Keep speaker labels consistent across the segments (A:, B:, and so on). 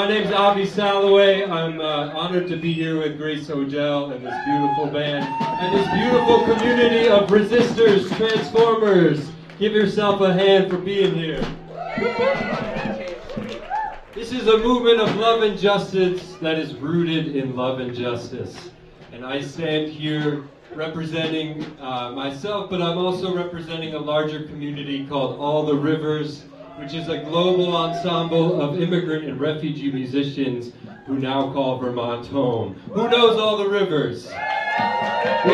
A: My name's Avi Salloway. I'm honored to be here with Grace Hodel and this beautiful band and this beautiful community of resistors, transformers. Give yourself a hand for being here. This is a movement of love and justice that is rooted in love and justice. And I stand here representing myself, but I'm also representing a larger community called All the Rivers, which is a global ensemble of immigrant and refugee musicians who now call Vermont home. Who knows All the Rivers? We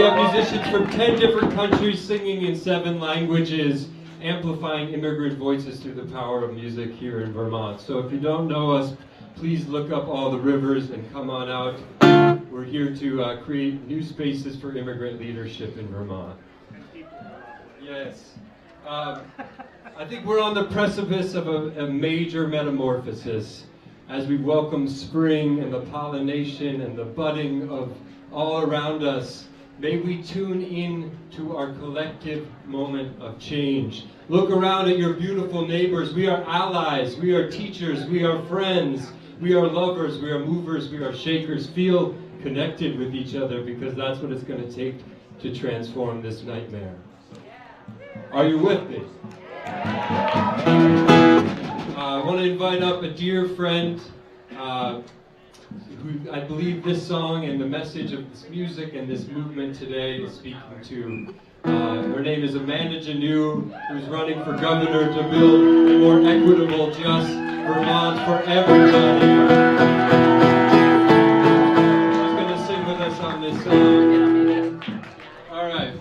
A: have musicians from 10 different countries singing in 7 languages, amplifying immigrant voices through the power of music here in Vermont. So if you don't know us, please look up All the Rivers and come on out. We're here to create new spaces for immigrant leadership in Vermont. Yes. I think we're on the precipice of a major metamorphosis as we welcome spring and the pollination and the budding of all around us. May we tune in to our collective moment of change. Look around at your beautiful neighbors. We are allies, we are teachers, we are friends, we are lovers, we are movers, we are shakers. Feel connected with each other because that's what it's going to take to transform this nightmare. Are you with me? I want to invite up a dear friend who I believe this song and the message of this music and this movement today is speaking to. Her name is Amanda Janeau, who's running for governor to build a more equitable, just Vermont for everybody. She's going to sing with us on this song. All right.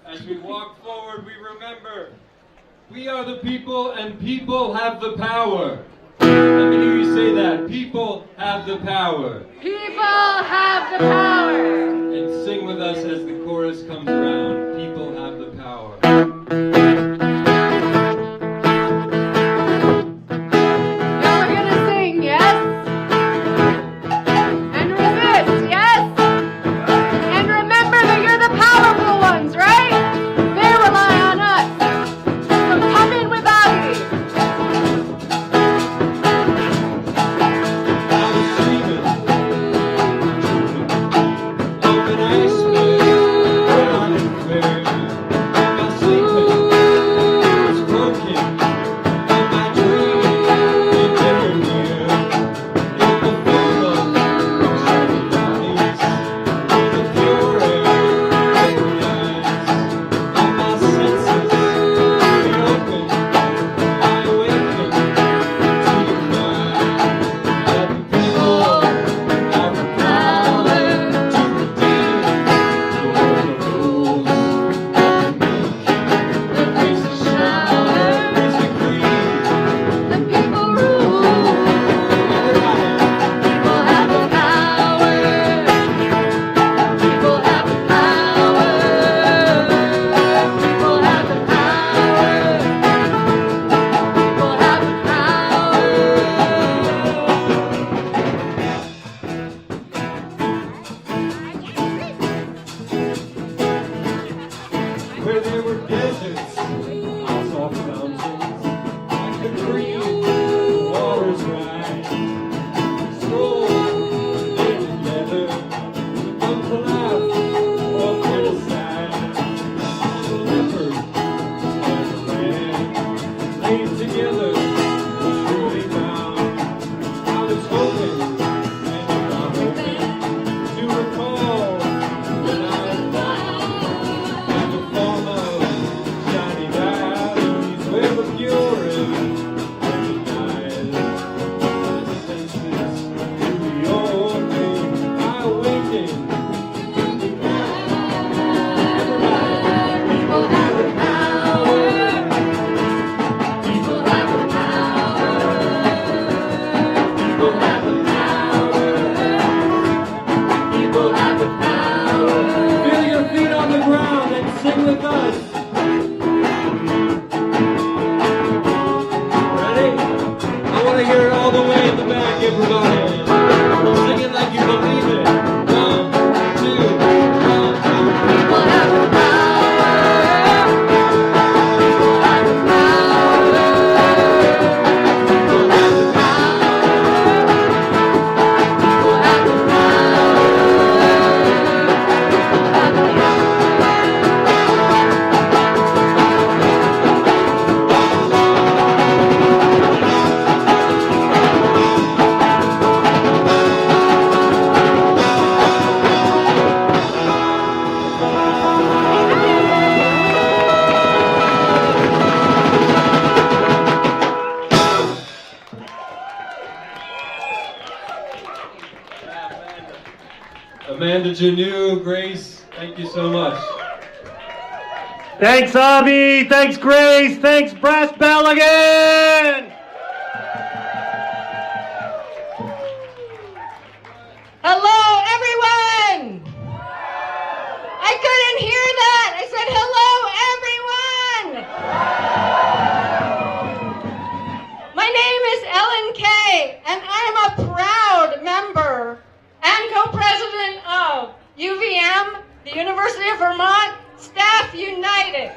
A: As we walk forward, we remember we are the people and people have the power. Let me hear you say that. People have the power.
B: People have the power.
A: And sing with us as the chorus comes around. People have the power.
B: Now we're gonna sing, yes? And resist, yes? And remember that you're the powerful ones, right? They rely on us. So come in with Avi.
A: Where there were deserts, soft mountains, and the green waters rise. Stroll, lay together, come to laugh or criticize. The leopard and the lamb laid together, truly found. I was hoping and not hoping to recall when I was down. Where the pure and recognize resistances to your name. I awaken. People have the power. People have the power. People have the power. People have the power. Feel your feet on the ground and sing with us. I want to hear it all the way in the back, everybody. Sing it like you believe it. 1, 2, 1, 2. People have the power. People have the power. People have the power. Janu, Grace, thank you so much.
C: Thanks, Avi. Thanks, Grace. Thanks, Brass Bell again.
B: Hello, everyone! I couldn't hear that. I said, hello, everyone! My name is Ellen Kay, and I am a proud member and co-president of UVM, the University of Vermont Staff United.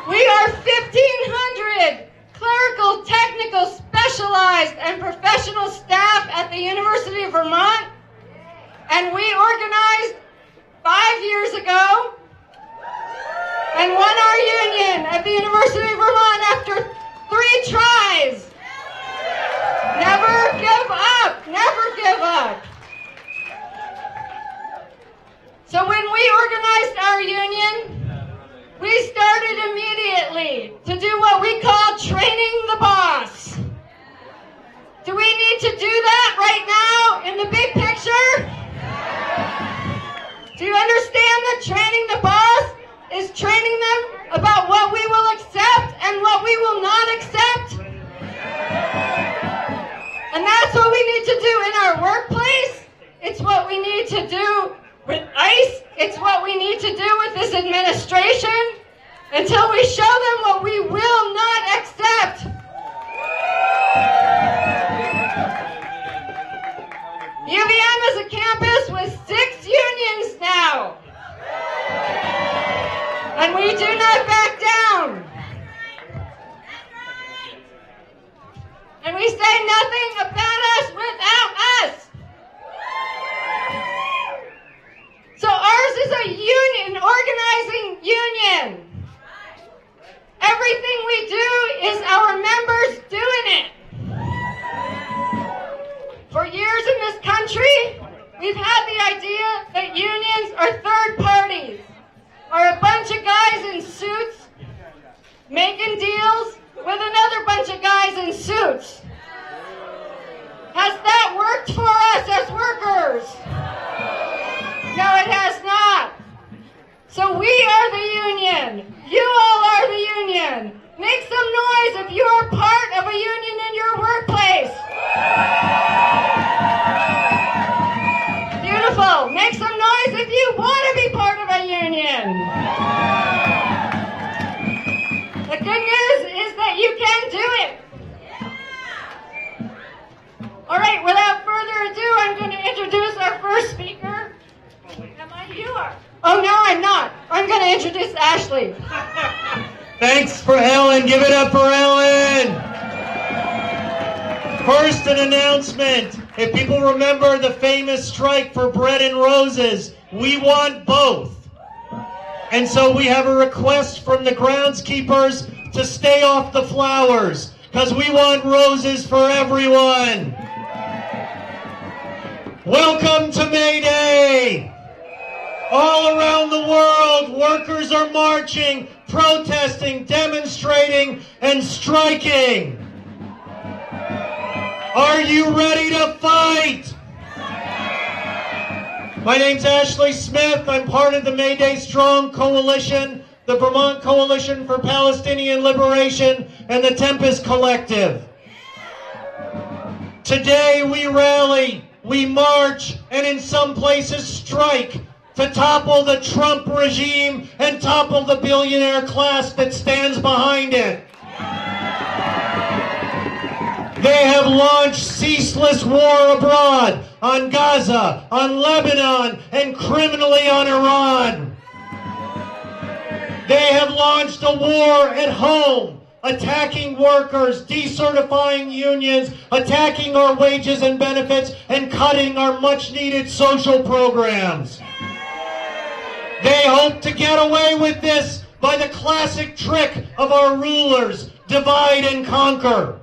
B: We are 1,500 clerical, technical, specialized, and professional staff at the University of Vermont, and we organized 5 years ago and won our union at the University of Vermont after 3 tries. Never give up, never give up. So when we organized our union, we started immediately to do what we call training the boss. Do we need to do that right now in the big picture? Do you understand that training the boss is training them about what we will accept and what we will not accept? And that's what we need to do in our workplace. It's what we need to do with ICE. It's what we need to do with this administration until we show them what we will not accept. UVM is a campus with 6 unions now. And we do not back down. And we say nothing about us without us. So ours is a union, organizing union. Everything we do is our members doing it. For years in this country, we've had the idea that unions are third parties, are a bunch of guys in suits making deals with another bunch of guys in suits. Has that worked for us as workers? No, it has not. So we are the union. You all are the union. Make some noise if you are part of a union in your workplace. Beautiful. Make some noise if you want to be part of a union. The good news is that you can do it. All right, without further ado, I'm going to introduce our first speaker. Am I? You are. Oh, no, I'm not. I'm going to introduce Ashley.
C: Thanks for Ellen. Give it up for Ellen. First, an announcement. If people remember the famous strike for bread and roses, we want both. And so we have a request from the groundskeepers to stay off the flowers, because we want roses for everyone. Welcome to May Day. All around the world, workers are marching, protesting, demonstrating, and striking. Are you ready to fight? My name's Ashley Smith. I'm part of the May Day Strong Coalition, the Vermont Coalition for Palestinian Liberation, and the Tempest Collective. Today we rally, we march, and in some places strike to topple the Trump regime and topple the billionaire class that stands behind it. They have launched ceaseless war abroad on Gaza, on Lebanon, and criminally on Iran. They have launched a war at home, attacking workers, decertifying unions, attacking our wages and benefits, and cutting our much-needed social programs. They hope to get away with this by the classic trick of our rulers, divide and conquer.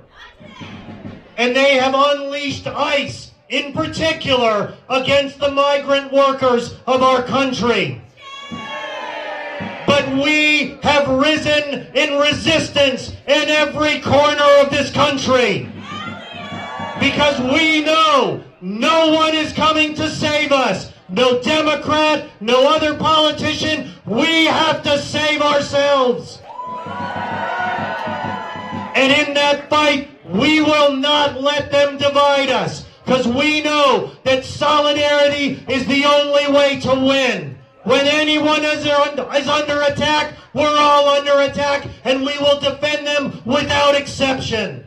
C: And they have unleashed ICE, in particular, against the migrant workers of our country. But we have risen in resistance in every corner of this country. Because we know no one is coming to save us. No Democrat, no other politician. We have to save ourselves. And in that fight, we will not let them divide us, because we know that solidarity is the only way to win. When anyone is under attack, we're all under attack, and we will defend them without exception.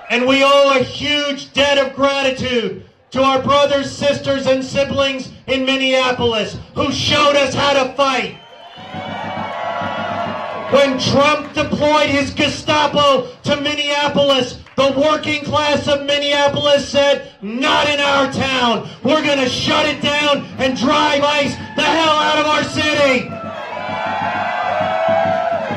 C: And we owe a huge debt of gratitude to our brothers, sisters, and siblings in Minneapolis who showed us how to fight. When Trump deployed his Gestapo to Minneapolis, the working class of Minneapolis said, not in our town. We're going to shut it down and drive ICE the hell out of our city.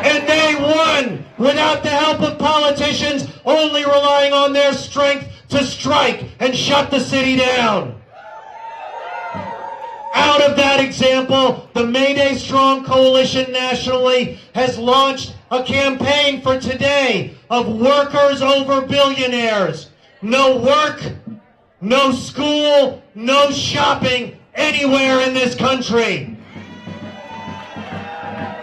C: And they won without the help of politicians, only relying on their strength to strike and shut the city down. Out of that example, the Mayday Strong Coalition nationally has launched a campaign for today of workers over billionaires. No work, no school, no shopping anywhere in this country.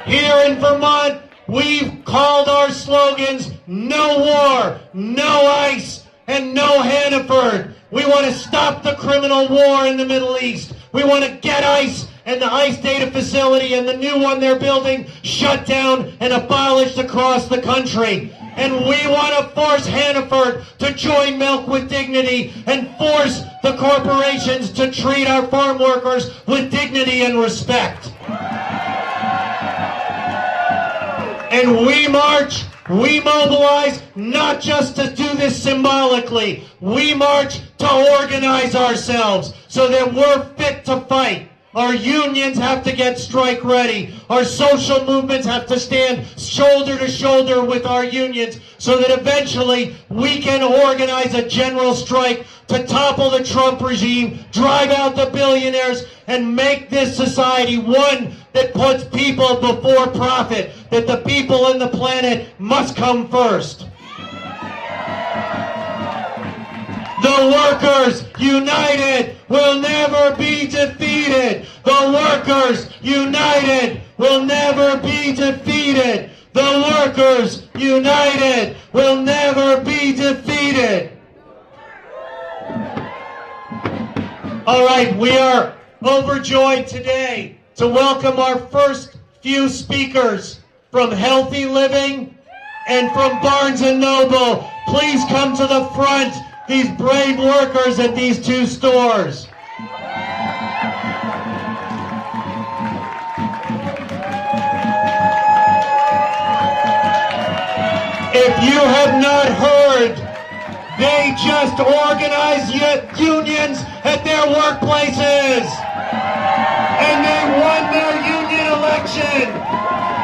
C: Here in Vermont, we've called our slogans, no war, no ICE, and no Hannaford. We want to stop the criminal war in the Middle East. We want to get ICE and the ICE data facility and the new one they're building shut down and abolished across the country. And we want to force Hannaford to join Milk with Dignity and force the corporations to treat our farm workers with dignity and respect. And we march, we mobilize, not just to do this symbolically. We march to organize ourselves so that we're fit to fight. Our unions have to get strike ready. Our social movements have to stand shoulder to shoulder with our unions so that eventually we can organize a general strike to topple the Trump regime, drive out the billionaires, and make this society one that puts people before profit, that the people and the planet must come first. The workers united will never be defeated. The workers united will never be defeated. The workers united will never be defeated. All right, we are overjoyed today to welcome our first few speakers from Healthy Living and from Barnes & Noble. Please come to the front, these brave workers at these two stores. If you have not heard, they just organized unions at their workplaces. And they won their union election.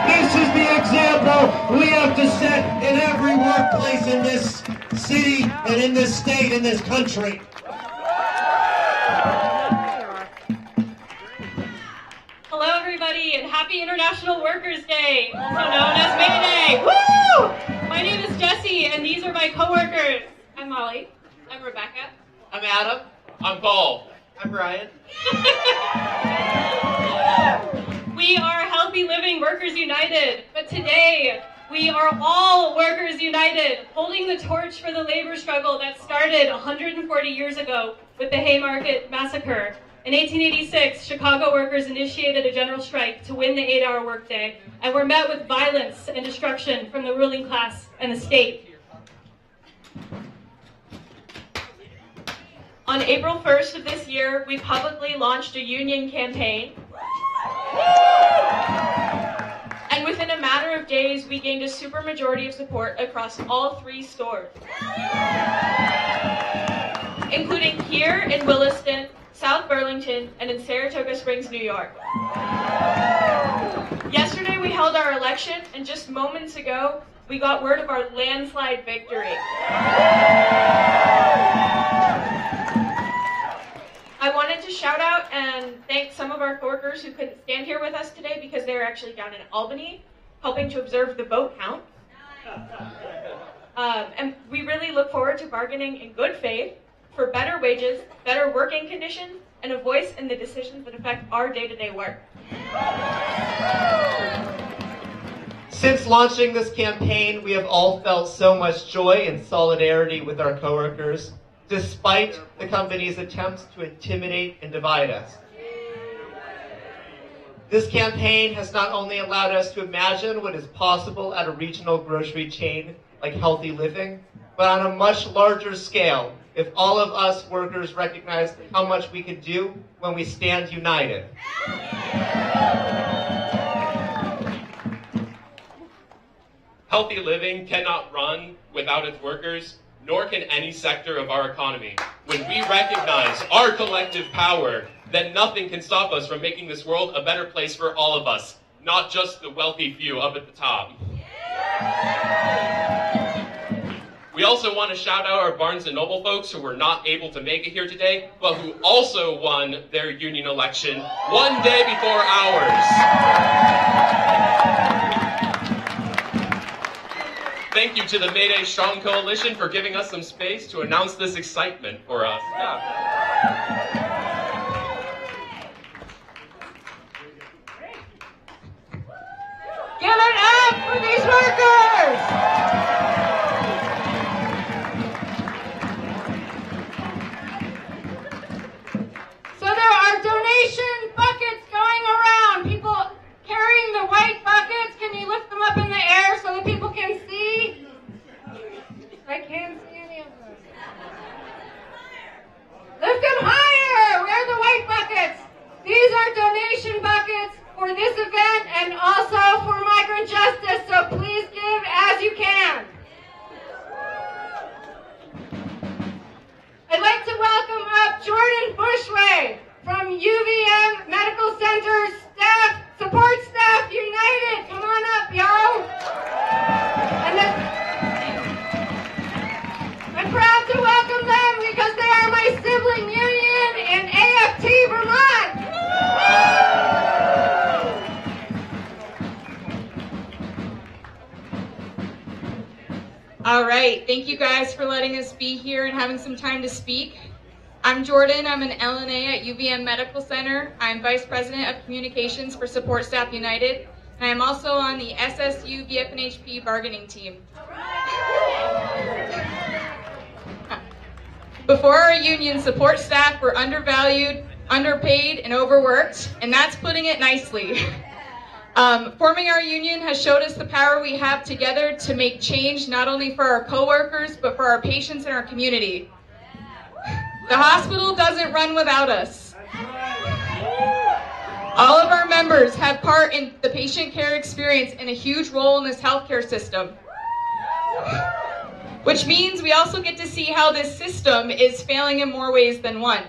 C: This is the example we have to set in every workplace in this city and in this state, in this country.
D: Hello everybody, and happy International Workers' Day, also known as May Day. Woo! My name is Jessie, and these are my coworkers. I'm Molly. I'm Rebecca.
E: I'm Adam. I'm Paul. I'm Brian.
D: We are Healthy Living Workers United, but today we are all Workers United, holding the torch for the labor struggle that started 140 years ago with the Haymarket Massacre. In 1886, Chicago workers initiated a general strike to win the 8-hour workday, and were met with violence and destruction from the ruling class and the state. On April 1st of this year, we publicly launched a union campaign. And within a matter of days, we gained a supermajority of support across all 3 stores, including here in Williston, South Burlington, and in Saratoga Springs, New York. Yesterday, we held our election, and just moments ago, we got word of our landslide victory. I wanted to shout out and thank some of our coworkers who couldn't stand here with us today because they were actually down in Albany helping to observe the vote count. And we really look forward to bargaining in good faith for better wages, better working conditions, and a voice in the decisions that affect our day-to-day work.
E: Since launching this campaign, we have all felt so much joy and solidarity with our coworkers, despite the company's attempts to intimidate and divide us. This campaign has not only allowed us to imagine what is possible at a regional grocery chain like Healthy Living, but on a much larger scale, if all of us workers recognize how much we can do when we stand united.
F: Healthy Living cannot run without its workers, nor can any sector of our economy. When we recognize our collective power, then nothing can stop us from making this world a better place for all of us, not just the wealthy few up at the top. We also want to shout out our Barnes & Noble folks who were not able to make it here today, but who also won their union election one day before ours. Thank you to the Mayday Strong Coalition for giving us some space to announce this excitement for us.
B: Give it up for these workers! So there are donation buckets going around. People carrying the white buckets. Can you lift them up in the air so that people can see? I can't see any of them. Lift them higher! Where are the white buckets? These are donation buckets for this event and also for migrant justice, so please give as you can. I'd like to welcome up Jordan Bushway from UVM Medical Center's staff, Support Staff United. Come on up, y'all. And then I'm proud to welcome them because they are my sibling union in AFT Vermont.
G: All right, thank you guys for letting us be here and having some time to speak. I'm Jordan, I'm an LNA at UVM Medical Center. I'm Vice President of Communications for Support Staff United, and I'm also on the SSU VFNHP bargaining team. Before our union, support staff were undervalued, underpaid, and overworked, and that's putting it nicely. Forming our union has showed us the power we have together to make change not only for our coworkers, but for our patients and our community. The hospital doesn't run without us. All of our members have part in the patient care experience and a huge role in this healthcare system. Which means we also get to see how this system is failing in more ways than one.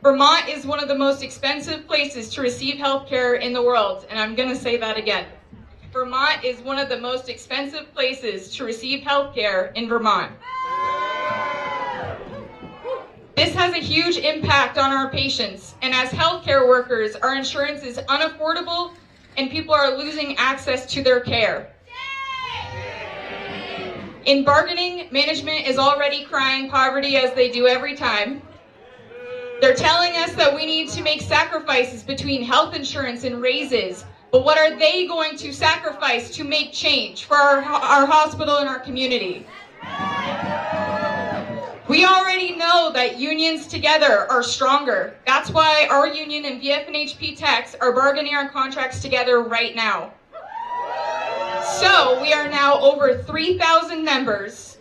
G: Vermont is one of the most expensive places to receive health care in the world, and I'm going to say that again. Vermont is one of the most expensive places to receive health care in Vermont. This has a huge impact on our patients, and as healthcare workers, our insurance is unaffordable and people are losing access to their care. In bargaining, management is already crying poverty as they do every time. They're telling us that we need to make sacrifices between health insurance and raises, but what are they going to sacrifice to make change for our hospital and our community? We already know that unions together are stronger. That's why our union and VFNHP Techs are bargaining our contracts together right now. So we are now over 3,000 members,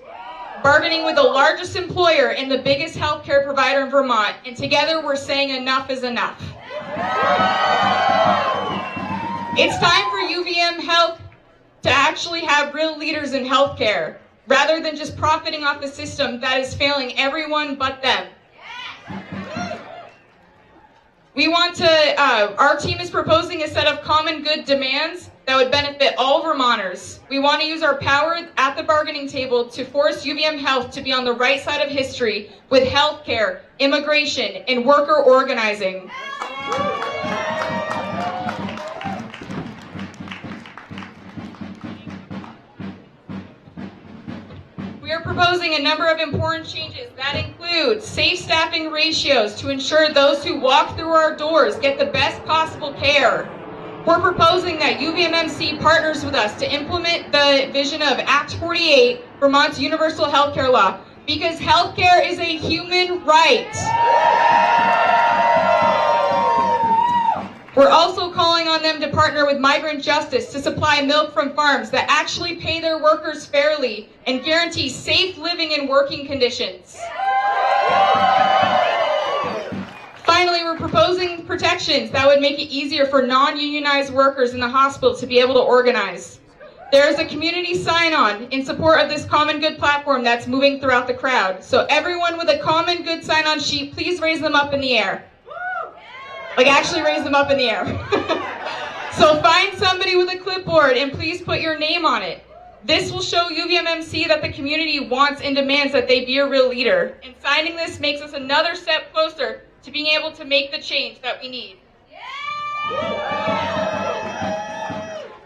G: bargaining with the largest employer and the biggest healthcare provider in Vermont, and together we're saying enough is enough. It's time for UVM Health to actually have real leaders in healthcare, rather than just profiting off a system that is failing everyone but them. We want to, our team is proposing a set of common good demands that would benefit all Vermonters. We want to use our power at the bargaining table to force UVM Health to be on the right side of history with healthcare, immigration, and worker organizing. proposing a number of important changes that include safe staffing ratios to ensure those who walk through our doors get the best possible care. We're proposing that UVMMC partners with us to implement the vision of Act 48, Vermont's universal healthcare law, because healthcare is a human right. We're also calling on them to partner with Migrant Justice to supply milk from farms that actually pay their workers fairly and guarantee safe living and working conditions. Finally, we're proposing protections that would make it easier for non-unionized workers in the hospital to be able to organize. There is a community sign-on in support of this common good platform that's moving throughout the crowd. So everyone with a common good sign-on sheet, please raise them up in the air. Like, actually raise them up in the air. So find somebody with a clipboard and please put your name on it. This will show UVMMC that the community wants and demands that they be a real leader. And signing this makes us another step closer to being able to make the change that we need.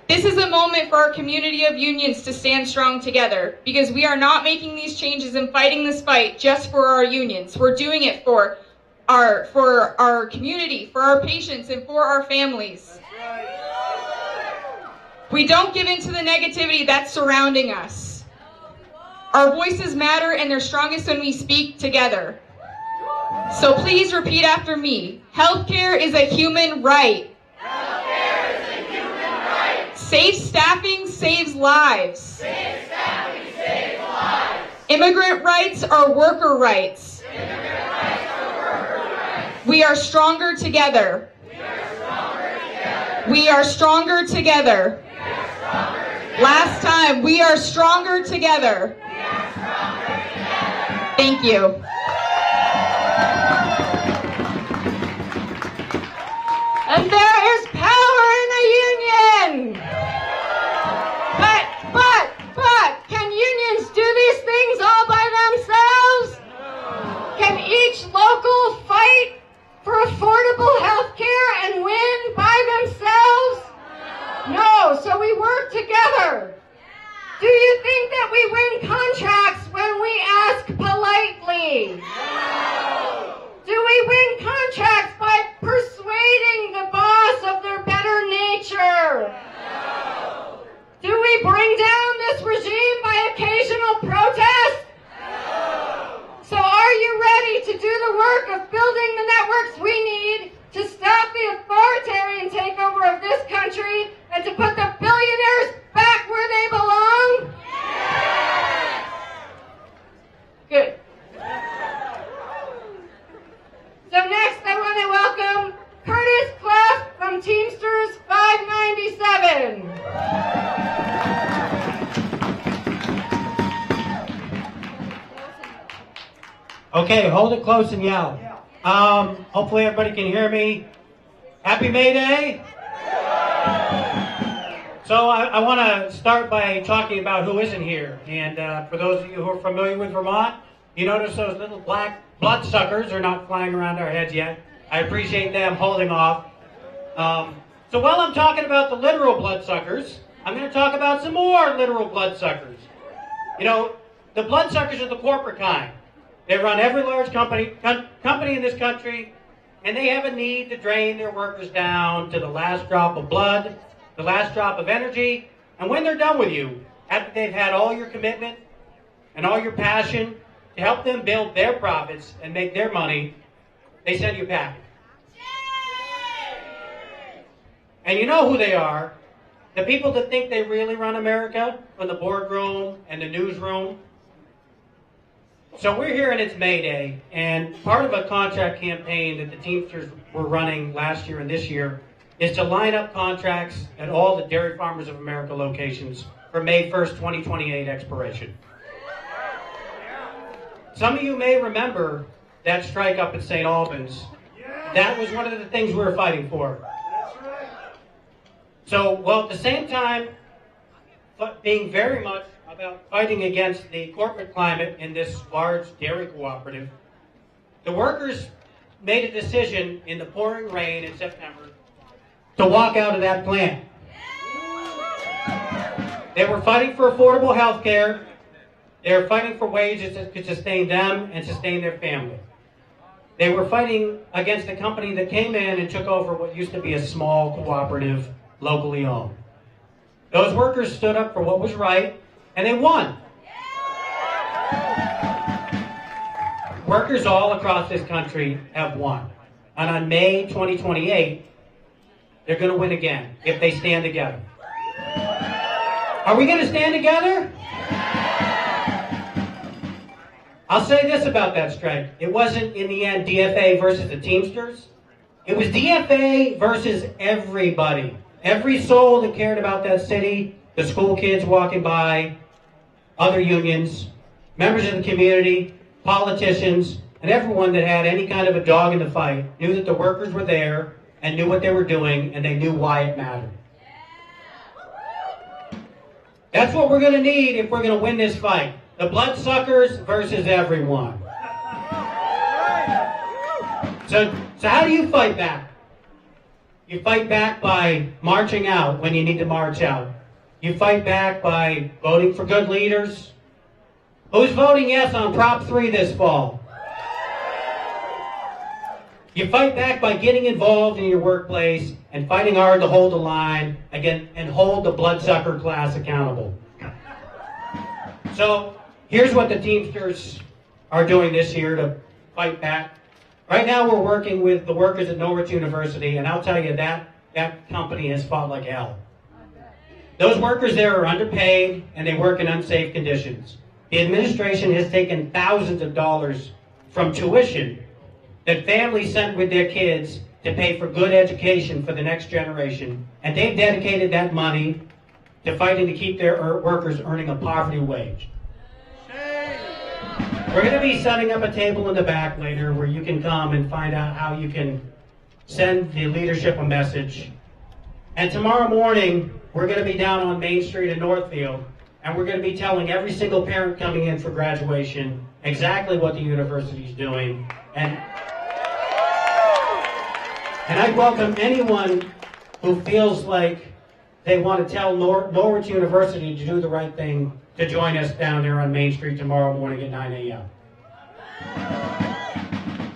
G: This is a moment for our community of unions to stand strong together, because we are not making these changes and fighting this fight just for our unions. We're doing it for our community, for our patients, and for our families. We don't give in to the negativity that's surrounding us. Our voices matter, and they're strongest when we speak together. So please repeat after me. Healthcare is a human right.
H: Healthcare is a human right.
G: Safe staffing saves lives.
H: Safe staffing saves lives.
G: Immigrant rights are worker rights.
H: Immigrant rights are worker rights.
G: We are stronger together.
H: We are stronger together.
G: We are stronger together.
H: We are stronger together.
G: Last time, we are stronger together.
H: We are stronger together.
G: Thank you.
B: And there is power in a union. But, can unions do these things all by themselves? Can each local fight for affordable health care and win by themselves? No, so we work together. Do you think that we win contracts when we ask politely? Do we win contracts by persuading the boss of their better nature?
H: No.
B: Do we bring down this regime by occasional protest?
H: No.
B: So are you ready to do the work of building the networks we need to stop the authoritarian takeover of this country and to put the billionaires back where they belong?
H: Yes.
B: Good. So next I want to welcome Curtis Clef from Teamsters 597.
C: Okay, hold it close and yell. Hopefully everybody can hear me. Happy May Day! So I want to start by talking about who isn't here. And for those of you who are familiar with Vermont, you notice those little black bloodsuckers are not flying around our heads yet. I appreciate them holding off. So while I'm talking about the literal bloodsuckers, I'm going to talk about some more literal bloodsuckers. You know, the bloodsuckers are the corporate kind. They run every large company in this country, and they have a need to drain their workers down to the last drop of blood, the last drop of energy, and when they're done with you, after they've had all your commitment and all your passion to help them build their profits and make their money, they send you packing. And you know who they are. The people that think they really run America, from the boardroom and the newsroom. So we're here and it's May Day, and part of a contract campaign that the Teamsters were running last year and this year is to line up contracts at all the Dairy Farmers of America locations for May 1st, 2028 expiration. Some of you may remember that strike up at St. Albans. That was one of the things we were fighting for. So, well, at the same time, but being very much about fighting against the corporate climate in this large dairy cooperative, the workers made a decision in the pouring rain in September to walk out of that plant. They were fighting for affordable health care.
I: They're fighting for wages that could sustain them and sustain their family. They were fighting against a company that came in and took over what used to be a small cooperative, locally owned. Those workers stood up for what was right, and they won. Workers all across this country have won. And on May 2028, they're going to win again if they stand together. Are we going to stand together? I'll say this about that strike. It wasn't, in the end, DFA versus the Teamsters. It was DFA versus everybody. Every soul that cared about that city, the school kids walking by, other unions, members of the community, politicians, and everyone that had any kind of a dog in the fight knew that the workers were there and knew what they were doing, and they knew why it mattered. That's what we're going to need if we're going to win this fight. The bloodsuckers versus everyone. So how do you fight back? You fight back by marching out when you need to march out. You fight back by voting for good leaders. Who's voting yes on Prop 3 this fall? You fight back by getting involved in your workplace and fighting hard to hold the line again and hold the bloodsucker class accountable. So here's what the Teamsters are doing this year to fight back. Right now we're working with the workers at Norwich University, and I'll tell you that company has fought like hell. Those workers there are underpaid and they work in unsafe conditions. The administration has taken thousands of dollars from tuition that families sent with their kids to pay for good education for the next generation, and they've dedicated that money to fighting to keep their workers earning a poverty wage. We're going to be setting up a table in the back later where you can come and find out how you can send the leadership a message. And tomorrow morning, we're going to be down on Main Street in Northfield, and we're going to be telling every single parent coming in for graduation exactly what the university's doing. And I welcome anyone who feels like they want to tell Norwich University to do the right thing to join us down there on Main Street tomorrow morning at 9 a.m.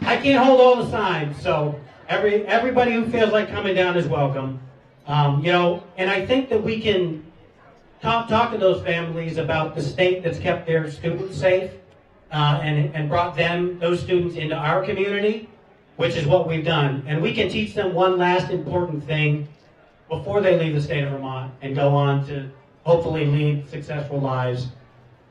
I: I can't hold all the signs, so everybody who feels like coming down is welcome. And I think that we can talk to those families about the state that's kept their students safe and brought those students into our community, which is what we've done. And we can teach them one last important thing before they leave the state of Vermont and go on to hopefully lead successful lives.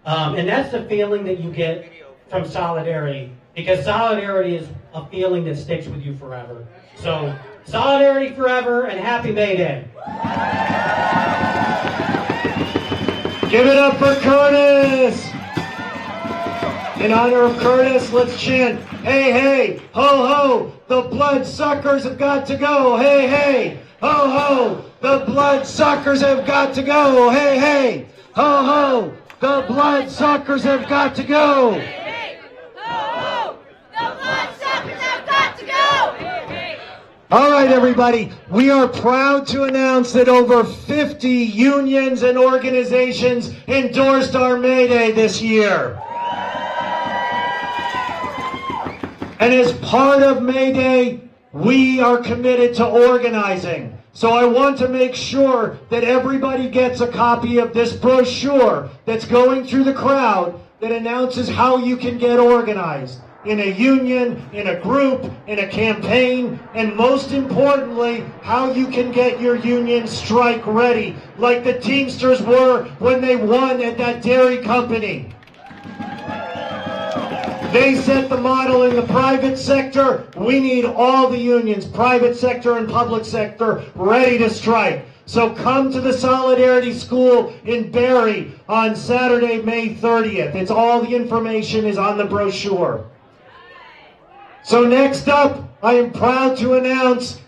I: And that's the feeling that you get from solidarity, because solidarity is a feeling that sticks with you forever. So, solidarity forever, and happy May Day.
C: Give it up for Curtis! In honor of Curtis, let's chant, hey, hey, ho, ho, the bloodsuckers have got to go, hey, hey, ho, ho, the bloodsuckers have got to go, hey, hey, ho, ho, the bloodsuckers have got to go.
H: Hey, hey, ho, ho, the bloodsuckers have got to go. Hey, hey.
C: All right, everybody, we are proud to announce that over 50 unions and organizations endorsed our May Day this year. And as part of May Day, we are committed to organizing. So I want to make sure that everybody gets a copy of this brochure that's going through the crowd that announces how you can get organized in a union, in a group, in a campaign, and most importantly, how you can get your union strike ready, like the Teamsters were when they won at that dairy company. They set the model in the private sector. We need all the unions, private sector and public sector, ready to strike. So come to the Solidarity School in Barrie on Saturday, May 30th. It's all the information is on the brochure. So next up, I am proud to announce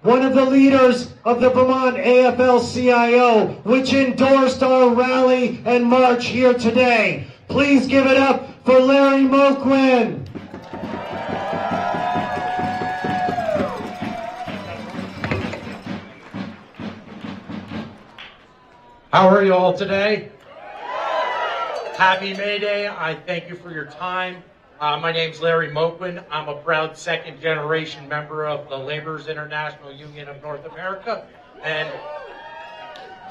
C: one of the leaders of the Vermont AFL-CIO, which endorsed our rally and march here today. Please give it up for Larry Moquin.
J: How are you all today? Happy May Day. I thank you for your time. My name's Larry Moquin. I'm a proud second-generation member of the Laborers International Union of North America and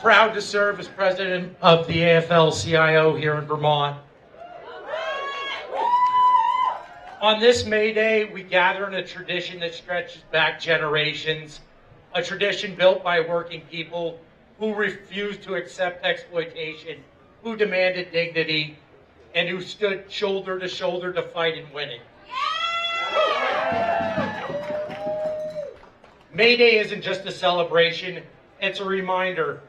J: proud to serve as president of the AFL-CIO here in Vermont. On this May Day, we gather in a tradition that stretches back generations, a tradition built by working people who refused to accept exploitation, who demanded dignity, and who stood shoulder to shoulder to fight in winning. May Day isn't just a celebration, it's a reminder